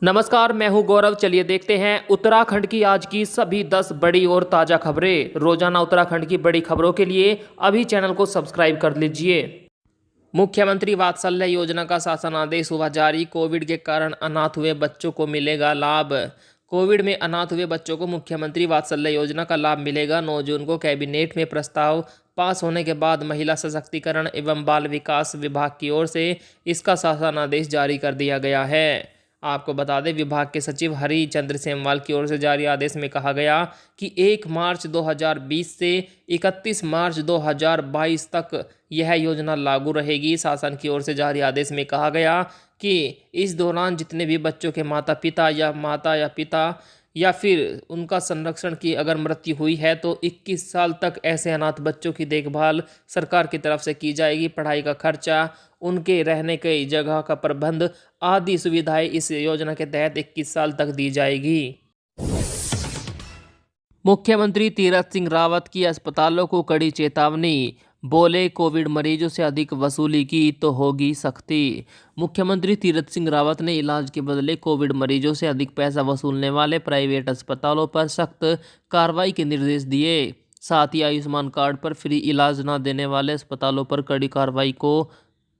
नमस्कार, मैं हूं गौरव। चलिए देखते हैं उत्तराखंड की आज की सभी 10 बड़ी और ताज़ा खबरें। रोजाना उत्तराखंड की बड़ी खबरों के लिए अभी चैनल को सब्सक्राइब कर लीजिए। मुख्यमंत्री वात्सल्य योजना का शासन आदेश हुआ जारी। कोविड के कारण अनाथ हुए बच्चों को मिलेगा लाभ। कोविड में अनाथ हुए बच्चों को मुख्यमंत्री वात्सल्य योजना का लाभ मिलेगा। 9 जून को कैबिनेट में प्रस्ताव पास होने के बाद महिला सशक्तिकरण एवं बाल विकास विभाग की ओर से इसका शासन आदेश जारी कर दिया गया है। आपको बता दें, विभाग के सचिव हरि चंद्र सेमवाल की ओर से जारी आदेश में कहा गया कि 1 मार्च 2020 से 31 मार्च 2022 तक यह योजना लागू रहेगी। शासन की ओर से जारी आदेश में कहा गया कि इस दौरान जितने भी बच्चों के माता पिता या फिर उनका संरक्षण की अगर मृत्यु हुई है तो 21 साल तक ऐसे अनाथ बच्चों की देखभाल सरकार की तरफ से की जाएगी। पढ़ाई का खर्चा, उनके रहने की जगह का प्रबंध आदि सुविधाएं इस योजना के तहत 21 साल तक दी जाएगी। मुख्यमंत्री तीरथ सिंह रावत की अस्पतालों को कड़ी चेतावनी। बोले, कोविड मरीजों से अधिक वसूली की तो होगी सख्ती। मुख्यमंत्री तीरथ सिंह रावत ने इलाज के बदले कोविड मरीजों से अधिक पैसा वसूलने वाले प्राइवेट अस्पतालों पर सख्त कार्रवाई के निर्देश दिए। साथ ही आयुष्मान कार्ड पर फ्री इलाज न देने वाले अस्पतालों पर कड़ी कार्रवाई को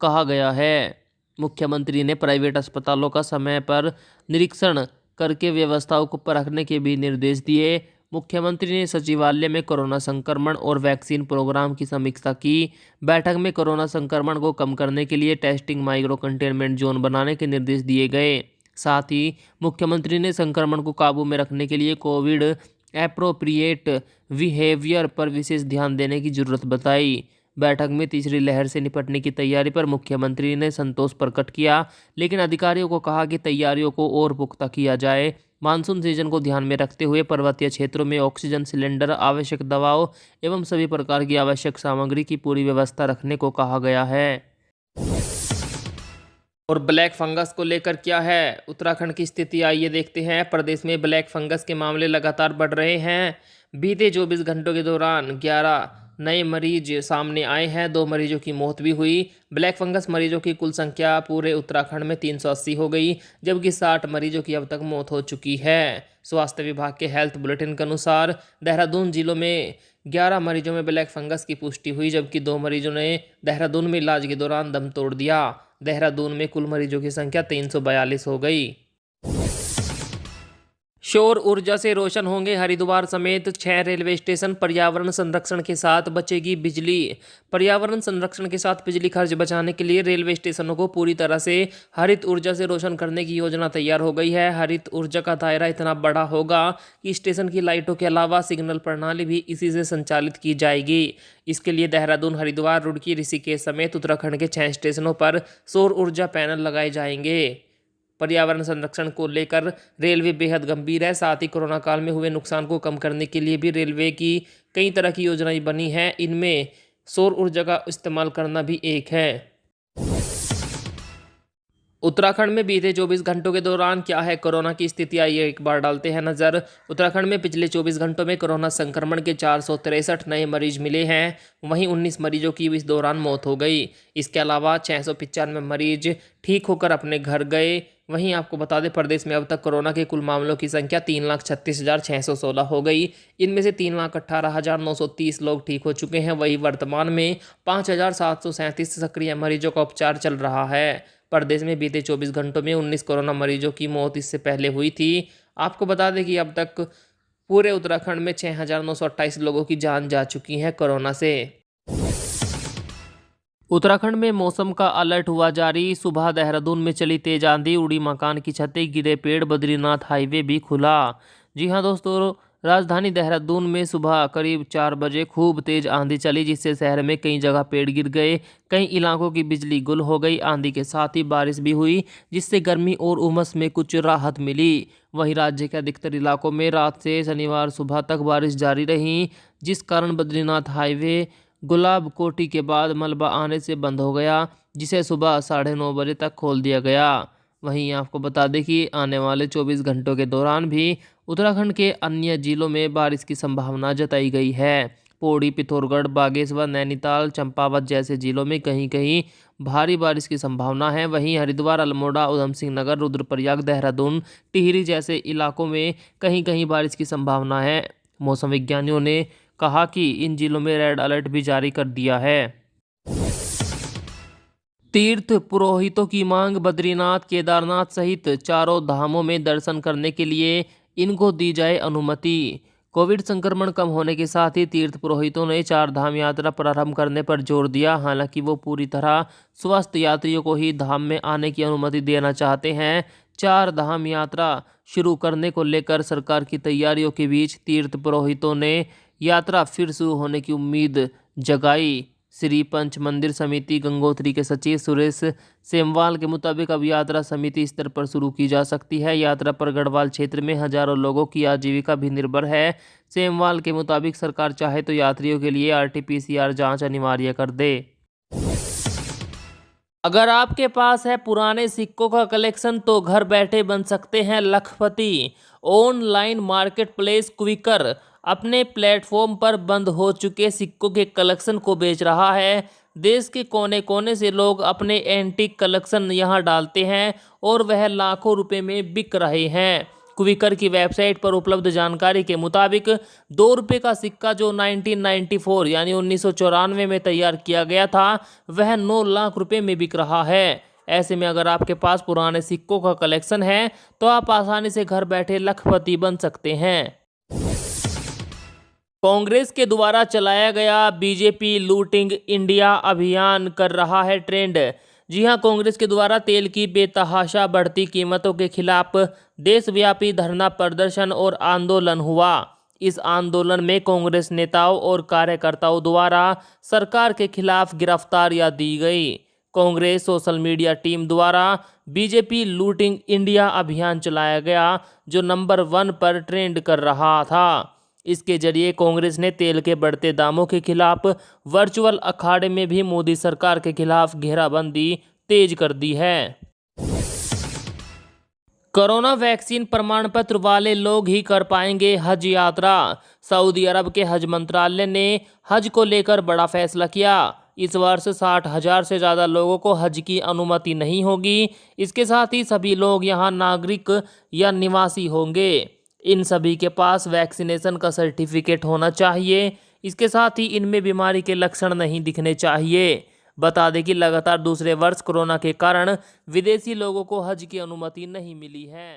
कहा गया है। मुख्यमंत्री ने प्राइवेट अस्पतालों का समय पर निरीक्षण करके व्यवस्थाओं को परखने के भी निर्देश दिए। मुख्यमंत्री ने सचिवालय में कोरोना संक्रमण और वैक्सीन प्रोग्राम की समीक्षा की। बैठक में कोरोना संक्रमण को कम करने के लिए टेस्टिंग माइक्रो कंटेनमेंट जोन बनाने के निर्देश दिए गए। साथ ही मुख्यमंत्री ने संक्रमण को काबू में रखने के लिए कोविड एप्रोप्रिएट बिहेवियर पर विशेष ध्यान देने की जरूरत बताई। बैठक में तीसरी लहर से निपटने की तैयारी पर मुख्यमंत्री ने संतोष प्रकट किया, लेकिन अधिकारियों को कहा कि तैयारियों को और पुख्ता किया जाए। मानसून सीजन को ध्यान में रखते हुए पर्वतीय क्षेत्रों में ऑक्सीजन सिलेंडर, आवश्यक दवाओं एवं सभी प्रकार की आवश्यक सामग्री की पूरी व्यवस्था रखने को कहा गया है। और ब्लैक फंगस को लेकर क्या है उत्तराखंड की स्थिति, आइए देखते हैं। प्रदेश में ब्लैक फंगस के मामले लगातार बढ़ रहे हैं। बीते 24 घंटों के दौरान 11 नए मरीज सामने आए हैं। 2 मरीजों की मौत भी हुई। ब्लैक फंगस मरीजों की कुल संख्या पूरे उत्तराखंड में 380 हो गई, जबकि 60 मरीजों की अब तक मौत हो चुकी है। स्वास्थ्य विभाग के हेल्थ बुलेटिन के अनुसार देहरादून जिलों में 11 मरीजों में ब्लैक फंगस की पुष्टि हुई, जबकि 2 मरीजों ने देहरादून में इलाज के दौरान दम तोड़ दिया। देहरादून में कुल मरीजों की संख्या 342 हो गई। सौर ऊर्जा से रोशन होंगे हरिद्वार समेत 6 रेलवे स्टेशन। पर्यावरण संरक्षण के साथ बचेगी बिजली। पर्यावरण संरक्षण के साथ बिजली खर्च बचाने के लिए रेलवे स्टेशनों को पूरी तरह से हरित ऊर्जा से रोशन करने की योजना तैयार हो गई है। हरित ऊर्जा का दायरा इतना बड़ा होगा कि स्टेशन की लाइटों के अलावा सिग्नल प्रणाली भी इसी से संचालित की जाएगी। इसके लिए देहरादून, हरिद्वार, रुड़की, ऋषिकेश समेत उत्तराखंड के 6 स्टेशनों पर सौर ऊर्जा पैनल लगाए जाएंगे। पर्यावरण संरक्षण को लेकर रेलवे बेहद गंभीर है। साथ ही कोरोना काल में हुए नुकसान को कम करने के लिए भी रेलवे की कई तरह की योजनाएं बनी हैं। इनमें सौर ऊर्जा का इस्तेमाल करना भी एक है। उत्तराखंड में बीते 24 घंटों के दौरान क्या है कोरोना की स्थिति, आइए एक बार डालते हैं नज़र। उत्तराखंड में पिछले 24 घंटों में कोरोना संक्रमण के 463 नए मरीज मिले हैं। वहीं 19 मरीजों की इस दौरान मौत हो गई। इसके अलावा 695 मरीज ठीक होकर अपने घर गए। वहीं आपको बता दें, प्रदेश में अब तक कोरोना के कुल मामलों की संख्या 3,36,616 हो गई। इनमें से 3,18,930 लोग ठीक हो चुके हैं। वहीं वर्तमान में 5,737 सक्रिय मरीजों का उपचार चल रहा है। प्रदेश में बीते 24 घंटों में 19 कोरोना मरीजों की मौत इससे पहले हुई थी। आपको बता दें कि अब तक पूरे उत्तराखंड में 6,928 लोगों की जान जा चुकी है कोरोना से। उत्तराखंड में मौसम का अलर्ट हुआ जारी। सुबह देहरादून में चली तेज आंधी, उड़ी मकान की छतें, गिरे पेड़, बद्रीनाथ हाईवे भी खुला। जी हां दोस्तों, राजधानी देहरादून में सुबह करीब 4 बजे खूब तेज आंधी चली, जिससे शहर में कई जगह पेड़ गिर गए। कई इलाकों की बिजली गुल हो गई। आंधी के साथ ही बारिश भी हुई, जिससे गर्मी और उमस में कुछ राहत मिली। वहीं राज्य के अधिकतर इलाकों में रात से शनिवार सुबह तक बारिश जारी रही, जिस कारण बद्रीनाथ हाईवे गुलाब कोटी के बाद मलबा आने से बंद हो गया, जिसे सुबह 9:30 बजे तक खोल दिया गया। वहीं आपको बता दें कि आने वाले 24 घंटों के दौरान भी उत्तराखंड के अन्य जिलों में बारिश की संभावना जताई गई है। पौड़ी, पिथौरागढ़, बागेश्वर, नैनीताल, चंपावत जैसे जिलों में कहीं कहीं भारी बारिश की संभावना है। वहीं हरिद्वार, अल्मोड़ा, उधम सिंह नगर, रुद्रप्रयाग, देहरादून, टिहरी जैसे इलाकों में कहीं कहीं बारिश की संभावना है। मौसम विज्ञानियों ने कहा कि इन जिलों में रेड अलर्ट भी जारी कर दिया है। तीर्थ पुरोहितों की मांग, बद्रीनाथ, केदारनाथ सहित चारों धामों में दर्शन करने के लिए इनको दी जाए अनुमति। कोविड संक्रमण कम होने के साथ ही तीर्थ पुरोहितों ने चार धाम यात्रा प्रारंभ करने पर जोर दिया। हालांकि वो पूरी तरह स्वस्थ यात्रियों को ही धाम में आने की अनुमति देना चाहते हैं। चार धाम यात्रा शुरू करने को लेकर सरकार की तैयारियों के बीच तीर्थ पुरोहितों ने यात्रा फिर शुरू होने की उम्मीद जगाई। श्री पंच मंदिर समिति गंगोत्री के सचिव सुरेश सेमवाल के मुताबिक अब यात्रा समिति स्तर पर शुरू की जा सकती है। यात्रा पर गढ़वाल क्षेत्र में हजारों लोगों की आजीविका भी निर्भर है। सेमवाल के मुताबिक सरकार चाहे तो यात्रियों के लिए RT-PCR जांच अनिवार्य कर दे। अगर आपके पास है पुराने सिक्कों का कलेक्शन तो घर बैठे बन सकते हैं लखपति। ऑनलाइन मार्केट प्लेस क्विकर अपने प्लेटफॉर्म पर बंद हो चुके सिक्कों के कलेक्शन को बेच रहा है। देश के कोने कोने से लोग अपने एंटीक कलेक्शन यहां डालते हैं और वह लाखों रुपए में बिक रहे हैं। क्विकर की वेबसाइट पर उपलब्ध जानकारी के मुताबिक 2 रुपये का सिक्का जो 1994 यानी 1994 में तैयार किया गया था वह 9 लाख रुपए में बिक रहा है। ऐसे में अगर आपके पास पुराने सिक्कों का कलेक्शन है तो आप आसानी से घर बैठे लखपति बन सकते हैं। कांग्रेस के द्वारा चलाया गया बीजेपी लूटिंग इंडिया अभियान कर रहा है ट्रेंड। जी हां, कांग्रेस के द्वारा तेल की बेतहाशा बढ़ती कीमतों के खिलाफ देशव्यापी धरना प्रदर्शन और आंदोलन हुआ। इस आंदोलन में कांग्रेस नेताओं और कार्यकर्ताओं द्वारा सरकार के खिलाफ गिरफ्तारियां दी गई। कांग्रेस सोशल मीडिया टीम द्वारा बीजेपी लूटिंग इंडिया अभियान चलाया गया जो नंबर 1 पर ट्रेंड कर रहा था। इसके जरिए कांग्रेस ने तेल के बढ़ते दामों के खिलाफ वर्चुअल अखाड़े में भी मोदी सरकार के खिलाफ घेराबंदी तेज कर दी है। कोरोना वैक्सीन प्रमाण पत्र वाले लोग ही कर पाएंगे हज यात्रा। सऊदी अरब के हज मंत्रालय ने हज को लेकर बड़ा फैसला किया। इस वर्ष 60,000 से ज़्यादा लोगों को हज की अनुमति नहीं होगी। इसके साथ ही सभी लोग यहाँ नागरिक या निवासी होंगे। इन सभी के पास वैक्सीनेशन का सर्टिफिकेट होना चाहिए। इसके साथ ही इनमें बीमारी के लक्षण नहीं दिखने चाहिए। बता दें कि लगातार दूसरे वर्ष कोरोना के कारण विदेशी लोगों को हज की अनुमति नहीं मिली है।